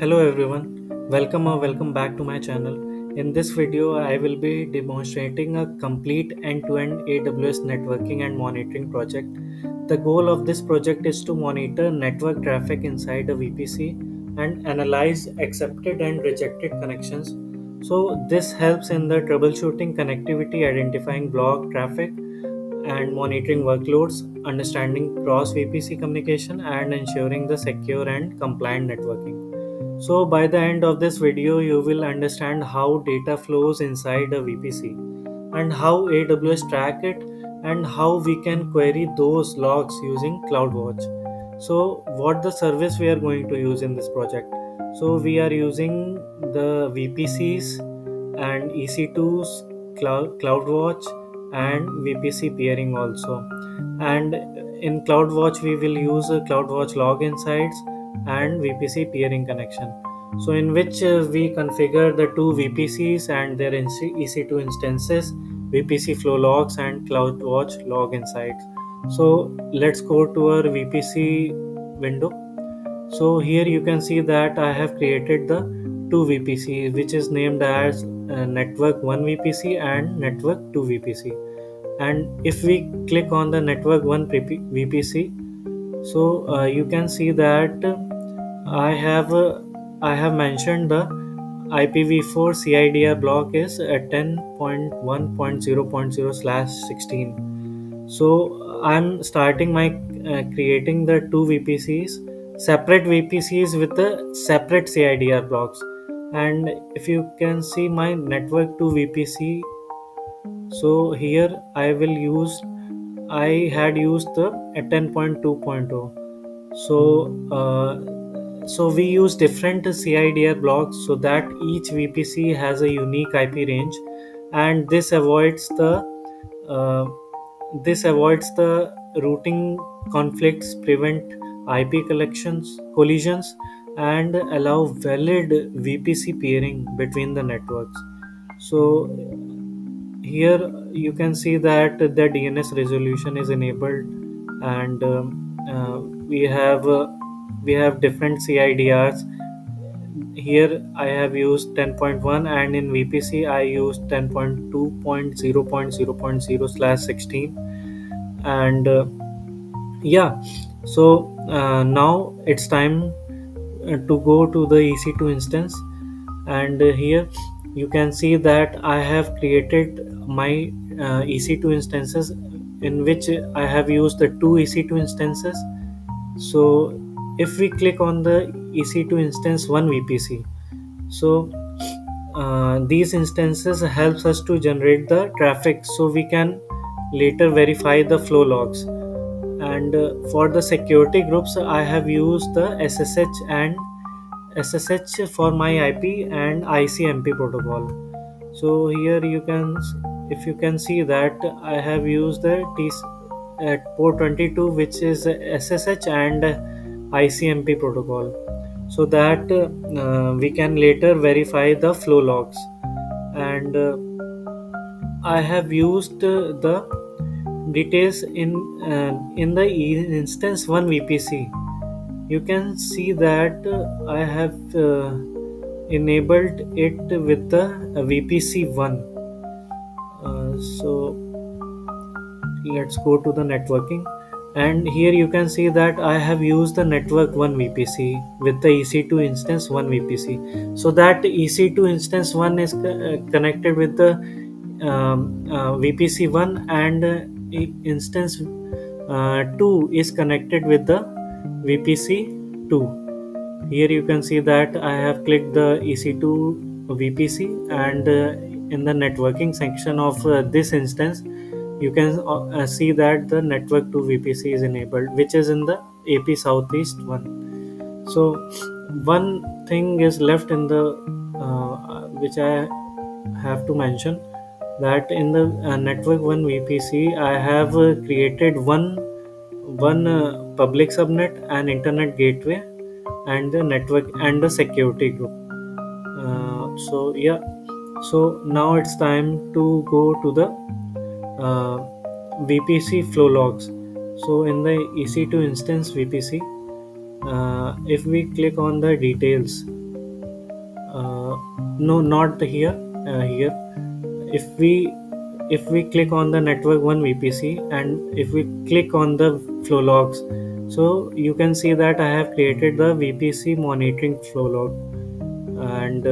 Hello everyone, welcome back to my channel. In this video, I will be demonstrating a complete end-to-end AWS networking and monitoring project. The goal of this project is to monitor network traffic inside a VPC and analyze accepted and rejected connections. So this helps in the troubleshooting connectivity, identifying block traffic and monitoring workloads, understanding cross VPC communication and ensuring the secure and compliant networking. So by the end of this video, you will understand how data flows inside a VPC and how AWS track it and how we can query those logs using CloudWatch. So what the service we are going to use in this project? So we are using the VPCs and EC2s, CloudWatch and VPC Peering also. And in CloudWatch we will use CloudWatch Log Insights and VPC peering connection. So in which we configure the two VPCs and their EC2 instances, VPC Flow Logs and CloudWatch Log Insights. So let's go to our VPC window. So here you can see that I have created the two VPC which is named as network 1 VPC and network 2 VPC. And if we click on the network 1 VPC, so you can see that I have uh, I have mentioned the IPv4 CIDR block is at 10.1.0.0/16. So I'm starting my creating the two VPCs, separate VPCs with the separate CIDR blocks. And if you can see my network 2 VPC, so here I had used the at 10.2.0. So we use different CIDR blocks so that each VPC has a unique IP range, and uh, this avoids the routing conflicts, prevent IP collisions, and allow valid VPC peering between the networks. So here you can see that the DNS resolution is enabled, and we have different CIDRs. Here I have used 10.1, and in VPC I used 10.2.0.0.0/16. And yeah, so now it's time to go to the EC2 instance. And here you can see that I have created my EC2 instances, in which I have used the two EC2 instances. So if we click on the EC2 instance 1 VPC, so these instances helps us to generate the traffic so we can later verify the flow logs. And for the security groups I have used the SSH for my IP and ICMP protocol. So here if you can see that I have used the T at port 22, which is SSH and ICMP protocol, so that we can later verify the flow logs. And I have used the details in the instance 1 VPC. You can see that I have enabled it with the VPC 1. So let's go to the networking, and here you can see that I have used the network 1 VPC with the EC2 instance 1 VPC, so that EC2 instance 1 is connected with the VPC 1, and instance 2 is connected with the VPC 2. Here you can see that I have clicked the EC2 VPC, and in the networking section of this instance you can see that the network to VPC is enabled, which is in the AP Southeast one. So one thing is left in the which I have to mention, that in the network 1 VPC I have created one public subnet, an internet gateway, and the network and the security group. So yeah, so now it's time to go to the uh, VPC flow logs. So in the EC2 instance VPC, if we click on the details, no, not here. Here, if we click on the network 1 VPC, and if we click on the flow logs, so you can see that I have created the VPC monitoring flow log, and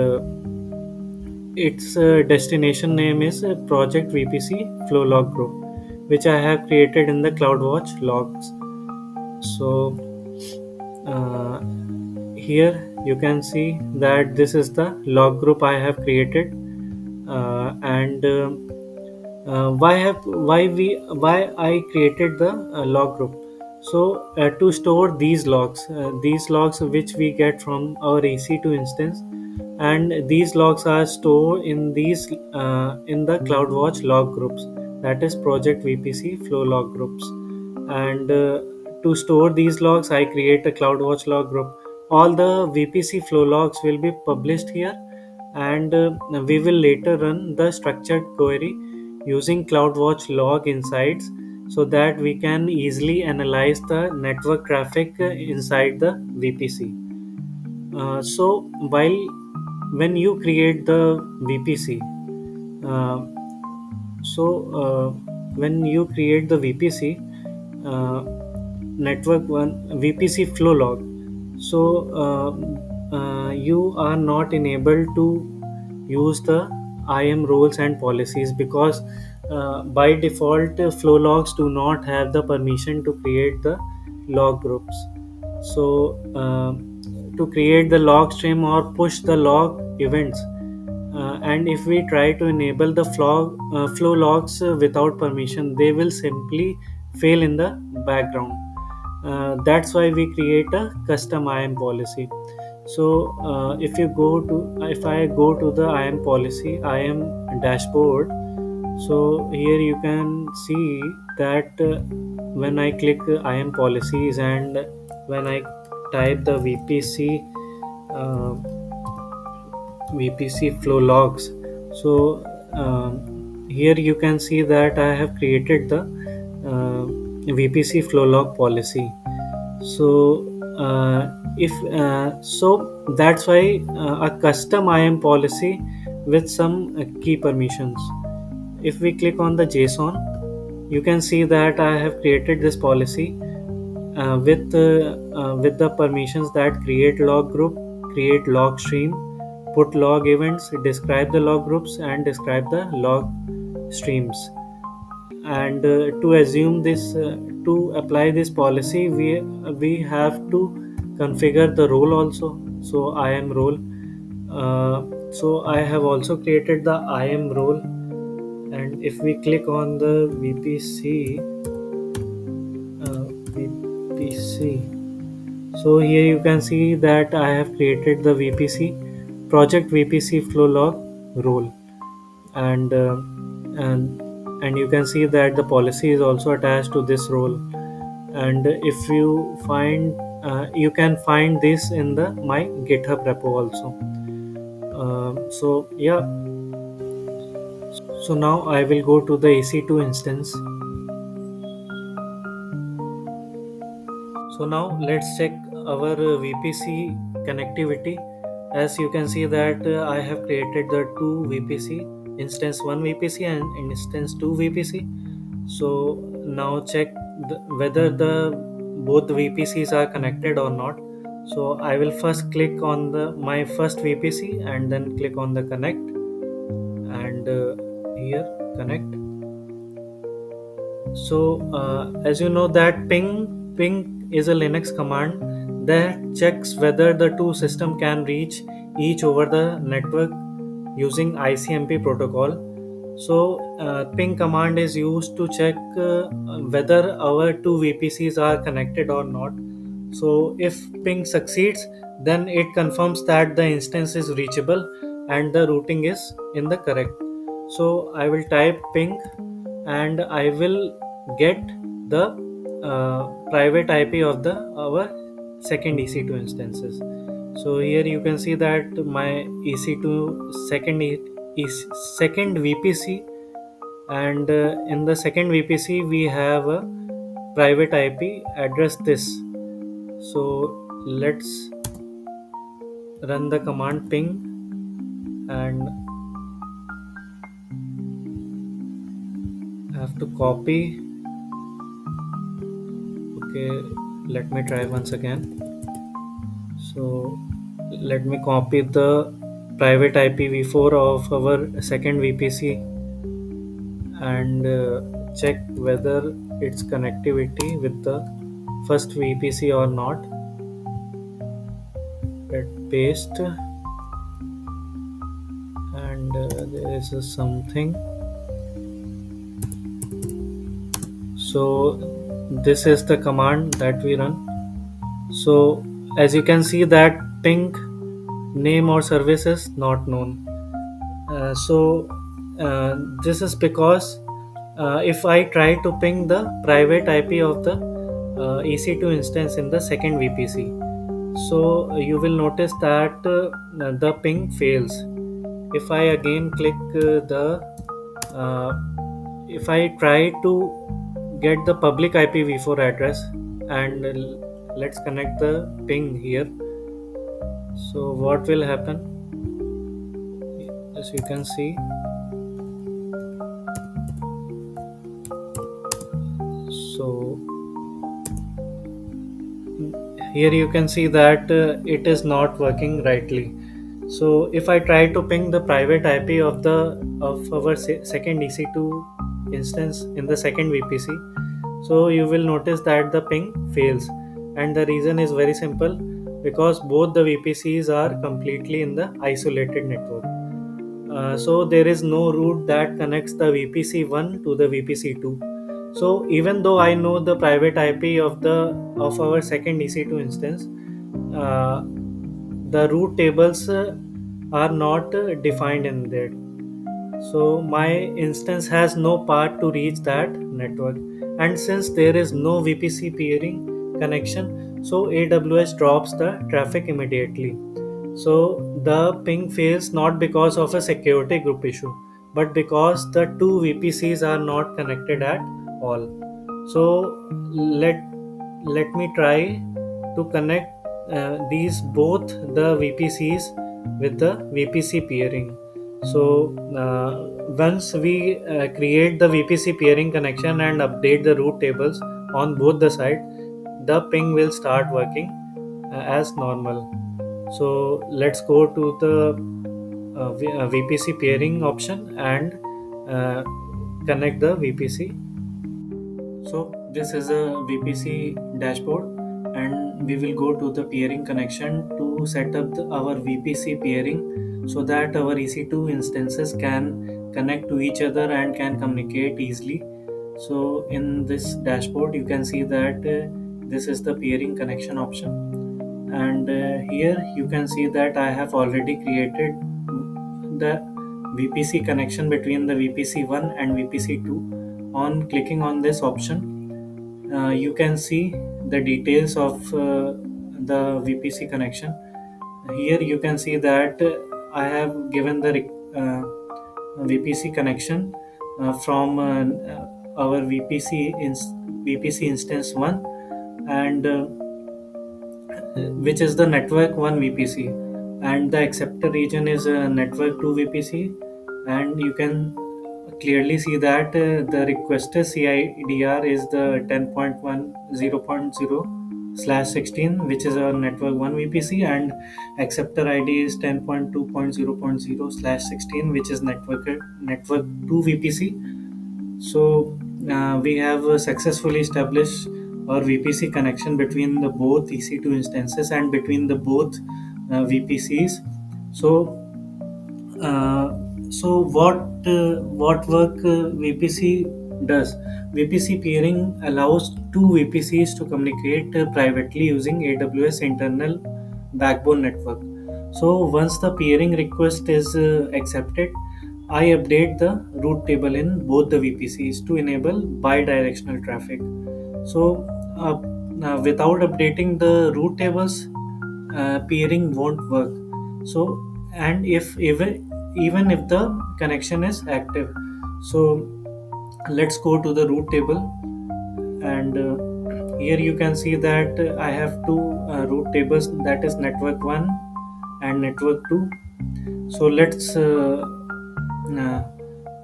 its destination name is Project VPC Flow Log Group, which I have created in the CloudWatch Logs. So uh, here you can see that this is the log group I have created, and why I created the log group. So to store these logs which we get from our EC2 instance, and these logs are stored in the CloudWatch log groups, that is Project VPC Flow Log Groups. And to store these logs, I create a CloudWatch log group. All the VPC flow logs will be published here, and we will later run the structured query using CloudWatch Log Insights, so that we can easily analyze the network traffic inside the VPC. So when you create the VPC, uh, so when you create the VPC, uh, network one VPC flow log, so you are not enabled to use the IAM roles and policies, because by default flow logs do not have the permission to create the log groups. So to create the log stream or push the log events, and if we try to enable the flow logs without permission, they will simply fail in the background. That's why we create a custom IAM policy. So if I go to the IAM policy IAM dashboard, so here you can see that when I click IAM policies, and when I type the uh, VPC flow logs, so here you can see that I have created the VPC flow log policy. So if so that's why a custom IAM policy with some key permissions. If we click on the JSON, you can see that I have created this policy with the permissions that create log group, create log stream, put log events, describe the log groups, and describe the log streams. And to apply this policy, we have to configure the role also. So IAM role, so I have also created the IAM role, and if we click on the VPC, so here you can see that I have created the project VPC flow log role, and and and you can see that the policy is also attached to this role. And if you can find this in the my GitHub repo also. So yeah, so now I will go to the EC2 instance. So now let's check our VPC connectivity. As you can see that I have created the two VPC, instance 1 VPC and instance 2 VPC. So now check whether the both VPCs are connected or not. So I will first click on the my first VPC, and then click on the connect, and here connect. So as you know that ping is a Linux command that checks whether the two system can reach each over the network using ICMP protocol. So ping command is used to check whether our two VPCs are connected or not. So if ping succeeds, then it confirms that the instance is reachable and the routing is in the correct. So I will type ping, and I will get the private IP of the our second EC2 instances. So here you can see that my EC2 second VPC, and in the second VPC we have a private IP address this. So let's run the command ping, and I have to copy. Okay, let me try once again. So let me copy the private IPv4 of our second VPC and check whether its connectivity with the first VPC or not. Let paste, and there is something. So this is the command that we run. So as you can see that ping name or service is not known. This is because if I try to ping the private IP of the EC2 instance in the second VPC, so you will notice that the ping fails. If I again click uh, if I try to get the public IPv4 address and let's connect the ping here, so what will happen? As you can see, so here you can see that it is not working rightly. So if I try to ping the private IP of our second EC2 instance in the second VPC, so you will notice that the ping fails, and the reason is very simple, because both the VPCs are completely in the isolated network. So there is no route that connects the VPC1 to the VPC2. So even though I know the private IP of our second EC2 instance, uh, the route tables are not defined in there. So my instance has no path to reach that network, and since there is no VPC peering connection, so AWS drops the traffic immediately. So the ping fails not because of a security group issue, but because the two VPCs are not connected at all. So let me try to connect these both the VPCs with the VPC peering. So once we create the VPC peering connection and update the route tables on both the sides, the ping will start working as normal. So let's go to the VPC peering option and uh, connect the VPC. So this is a VPC dashboard, and we will go to the peering connection to set up our VPC peering so that our EC2 instances can connect to each other and can communicate easily. So in this dashboard you can see that this is the peering connection option, and here you can see that I have already created the VPC connection between the VPC1 and VPC2. On clicking on this option, you can see the details of the VPC connection. Here you can see that I have given the VPC connection from our VPC instance 1, and which is the network 1 VPC, and the acceptor region is network 2 VPC, and you can clearly see that the requested CIDR is the 10.10.0 which is our network 1 VPC, and acceptor ID is 10.2.0.0/16 which is network 2 VPC. So we have successfully established our VPC connection between the both EC2 instances and between the both VPCs. So uh, what work VPC does? VPC peering allows two VPCs to communicate privately using AWS internal backbone network. So once the peering request is accepted, I update the route table in both the VPCs to enable bi-directional traffic. So without updating the route tables, peering won't work. So and if even if the connection is active, so let's go to the route table, and here you can see that I have two route tables, that is network 1 and network 2, So uh,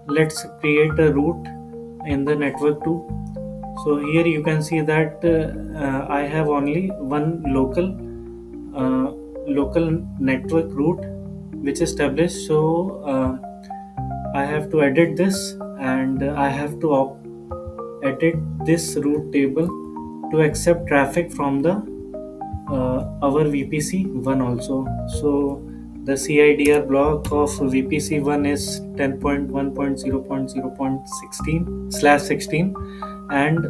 let's create a route in the network too. So here you can see that I have only one uh, local network route which is established. So I have to edit this, and I have to edit this route table to accept traffic from the our VPC one also. So the CIDR block of VPC one is 10.1.0.0.16/16, and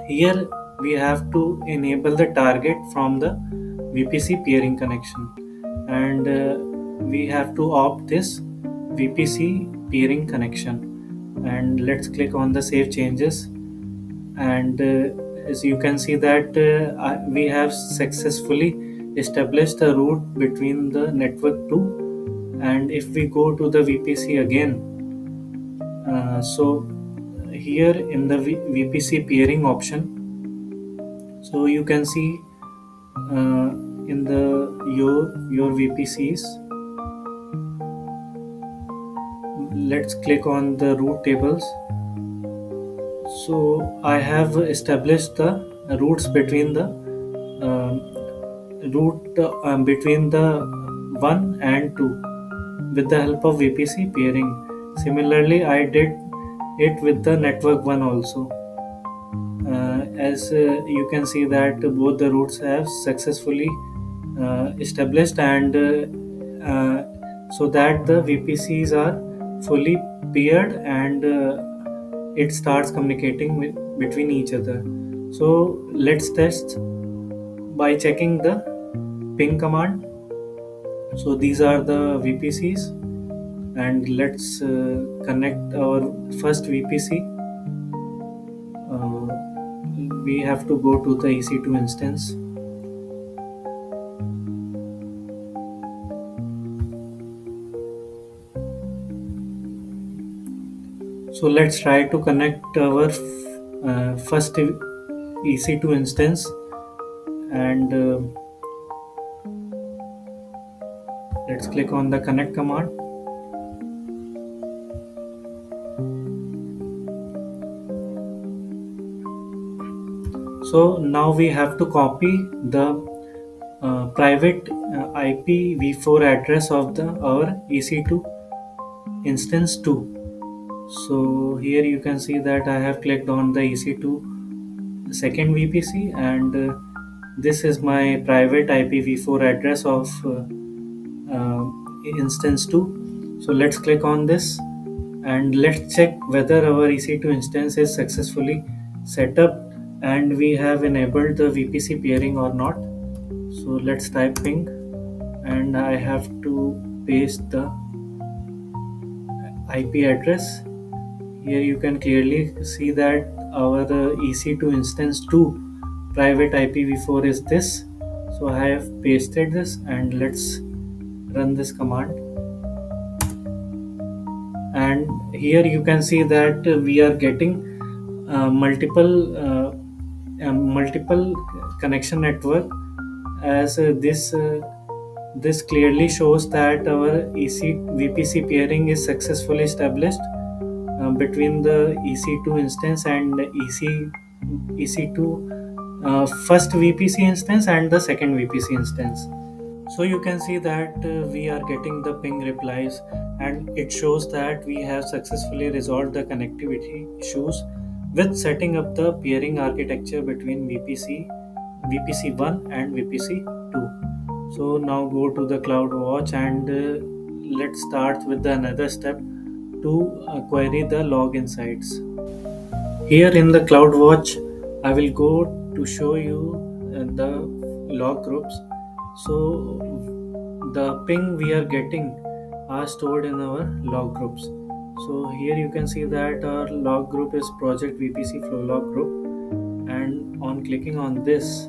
here we have to enable the target from the VPC peering connection, and we have to opt this VPC peering connection. And let's click on the save changes, and as you can see that we have successfully established a route between the network 2. And if we go to the VPC again, so here in the VPC peering option, so you can see in the your VPCs, let's click on the route tables. So I have established the routes between the um, between the 1 and 2 with the help of VPC peering. Similarly, I did it with the network 1 also. As you can see that both the routes have successfully established, and so that the VPCs are fully paired, and it starts communicating between each other. So let's test by checking the ping command. So these are the VPCs, and let's connect our first VPC. Uh, we have to go to the EC2 instance. So let's try to connect our first EC2 instance, and let's click on the connect command. So now we have to copy the private IPv4 address of the our EC2 instance 2. So here you can see that I have clicked on the EC2 second VPC, and this is my private IPv4 address of uh, instance 2. So let's click on this, and let's check whether our EC2 instance is successfully set up and we have enabled the VPC peering or not. So let's type ping, and I have to paste the IP address. Here you can clearly see that our EC2 instance 2 private IPv4 is this. So I have pasted this, and let's run this command. And here you can see that we are getting multiple connection network, as this clearly shows that our VPC peering is successfully established between the EC2 instance and EC2 first VPC instance and the second VPC instance. So you can see that we are getting the ping replies, and it shows that we have successfully resolved the connectivity issues with setting up the peering architecture between VPC1 and VPC2. So now go to the CloudWatch, and let's start with the another step to query the log insights. Here in the CloudWatch, I will go to show you the log groups. So the ping we are getting are stored in our log groups. So here you can see that our log group is project VPC Flow Log Group, and on clicking on this,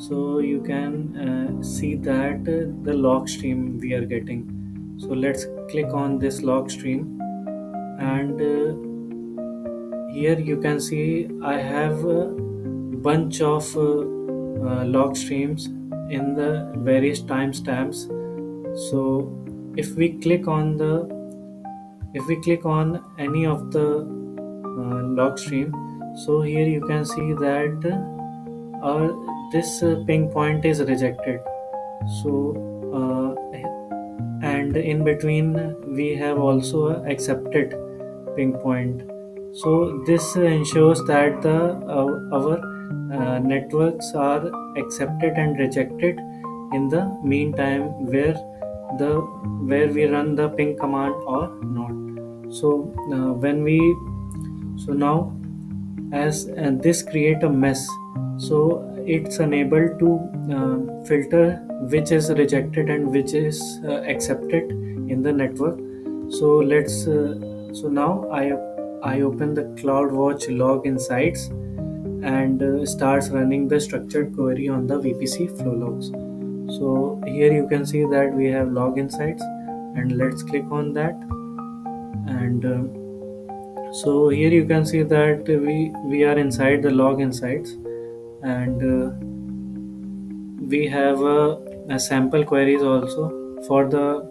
so you can see that the log stream we are getting. So let's click on this log stream, and here you can see I have a bunch of log streams in the various timestamps. So if we click on any of the log stream, so here you can see that this ping point is rejected. So and in between we have also a accepted ping point. So this ensures that the our networks are accepted and rejected in the meantime, the where we run the ping command or not. So when we so now as this create a mess, so it's unable to filter which is rejected and which is accepted in the network. So now I open the CloudWatch Log Insights and starts running the structured query on the VPC Flow Logs. So here you can see that we have log insights, and let's click on that. And so here you can see that we are inside the log insights, and we have a sample queries also for the,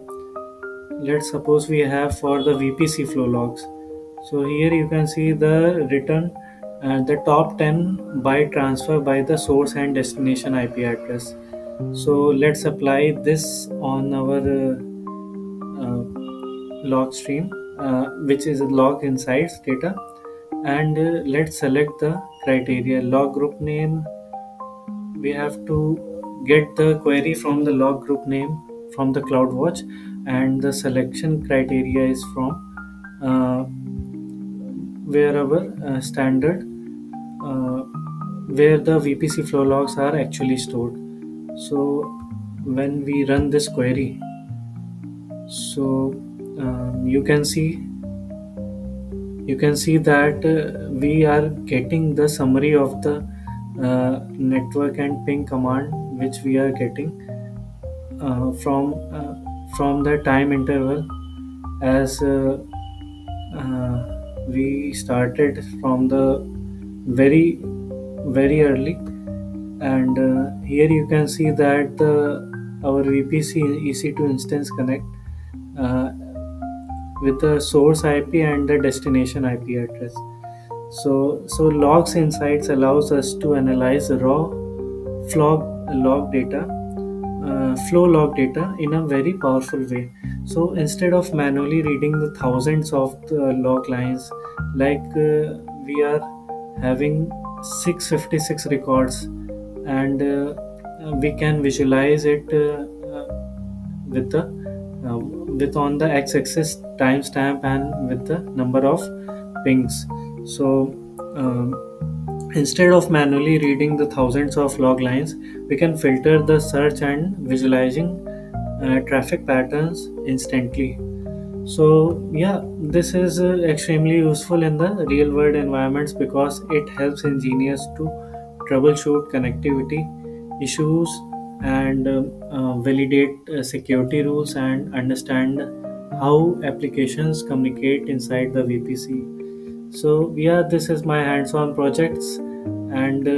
let's suppose we have for the VPC flow logs. So here you can see the return the top 10 byte transfer by the source and destination IP address. So let's apply this on our log stream, which is a log insights data, and let's select the criteria log group name. We have to get the query from the log group name from the CloudWatch, and the selection criteria is from where our standard where the VPC flow logs are actually stored. So when we run this query, so you can see that we are getting the summary of the network and ping command which we are getting from the time interval as we started from the very very early. And here you can see that our VPC EC2 instance connect uh, with the source IP and the destination IP address. So logs insights allows us to analyze raw log data, flow log data in a very powerful way. So instead of manually reading the thousands of the log lines, like we are having 656 records, and we can visualize it with the with on the x-axis timestamp and with the number of pings. So instead of manually reading the thousands of log lines, we can filter the search and visualizing traffic patterns instantly. So yeah, this is extremely useful in the real world environments because it helps engineers to troubleshoot connectivity issues and validate security rules and understand how applications communicate inside the VPC. So yeah, this is my hands-on projects, and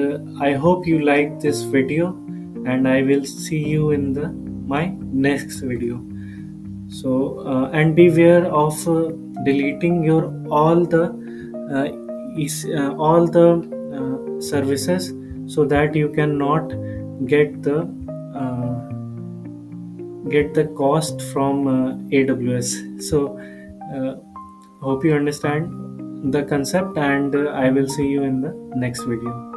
I hope you like this video, and I will see you in the my next video. So and beware of deleting your all the services, so that you cannot get the uh, get the cost from AWS. So uh, hope you understand the concept, and I will see you in the next video.